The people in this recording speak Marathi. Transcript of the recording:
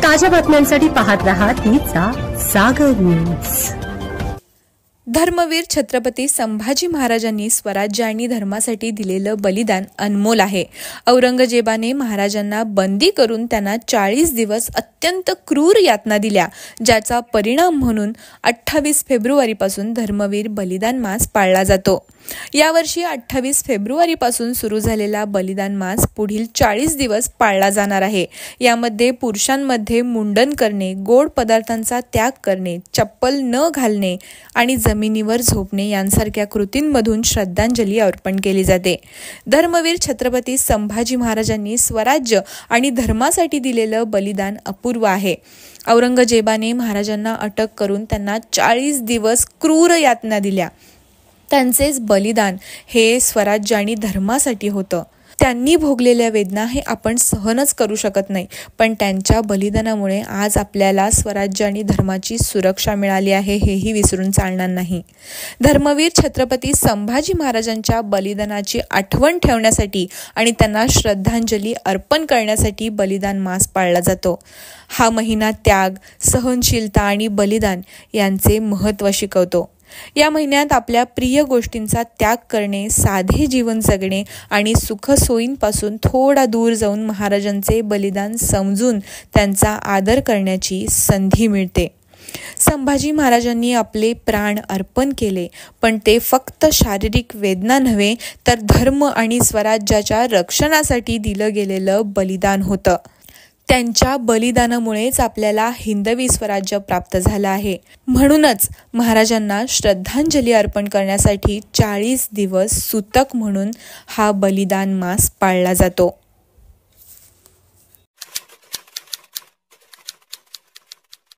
ताज्या बातम्यांसाठी पाहत रहा तीचा सागर न्यूज। धर्मवीर छत्रपती संभाजी महाराजांनी स्वराज्य आणि धर्मासाठी दिलेलं बलिदान अनमोल आहे। औरंगजेबाने महाराजांना बंदी करून त्यांना 40 दिवस अत्यंत क्रूर यातना दिल्या, ज्याचा परिणाम म्हणून 28 फेब्रुवारीपासून धर्मवीर बलिदान मास पाळला जातो। यावर्षी 28 फेब्रुवारीपासून सुरू झालेला बलिदान मास पुढील 40 दिवस पाळला जाणार आहे। यामध्ये पुरुषांमध्ये मुंडन करणे, गोड पदार्थांचा त्याग करणे, चप्पल न घालणे आणि जमिनीवर झोपणे यांसारख्या कृतींमधून श्रद्धांजली अर्पण केली जाते। धर्मवीर छत्रपती संभाजी महाराजांनी स्वराज्य आणि धर्मासाठी दिलेलं बलिदान अपूर्व आहे। औरंगजेबाने महाराजांना अटक करून त्यांना 40 दिवस क्रूर यातना दिल्या। त्यांचेच बलिदान हे स्वराज्य आणि धर्मासाठी होतं। त्यांनी भोगलेल्या वेदना हे आपण सहनच करू शकत नाही, पण त्यांच्या बलिदानामुळे आज आपल्याला स्वराज्य आणि धर्माची सुरक्षा मिळाली आहे, हेही विसरून चालणार नाही। धर्मवीर छत्रपती संभाजी महाराजांच्या बलिदानाची आठवण ठेवण्यासाठी आणि त्यांना श्रद्धांजली अर्पण करण्यासाठी बलिदान मास पाळला जातो। हा महिना त्याग, सहनशीलता आणि बलिदान यांचे महत्त्व शिकवतो। या महिन्यात आपल्या प्रिय गोष्टींचा त्याग करणे, साधे जीवन जगणे आणि सुखसोयींपासून थोडा दूर जाऊन महाराजांचे बलिदान समजून त्यांचा आदर करण्याची संधी मिळते। संभाजी महाराजांनी आपले प्राण अर्पण केले, पण ते फक्त शारीरिक वेदना नव्हे तर धर्म आणि स्वराज्याच्या रक्षणासाठी दिलं गेलेलं बलिदान होतं। त्यांच्या बलिदानामुळेच आपल्याला हिंदवी स्वराज्य प्राप्त झालं आहे। म्हणूनच महाराजांना श्रद्धांजली अर्पण करण्यासाठी 40 दिवस सूतक म्हणून हा बलिदान मास पाळला जातो।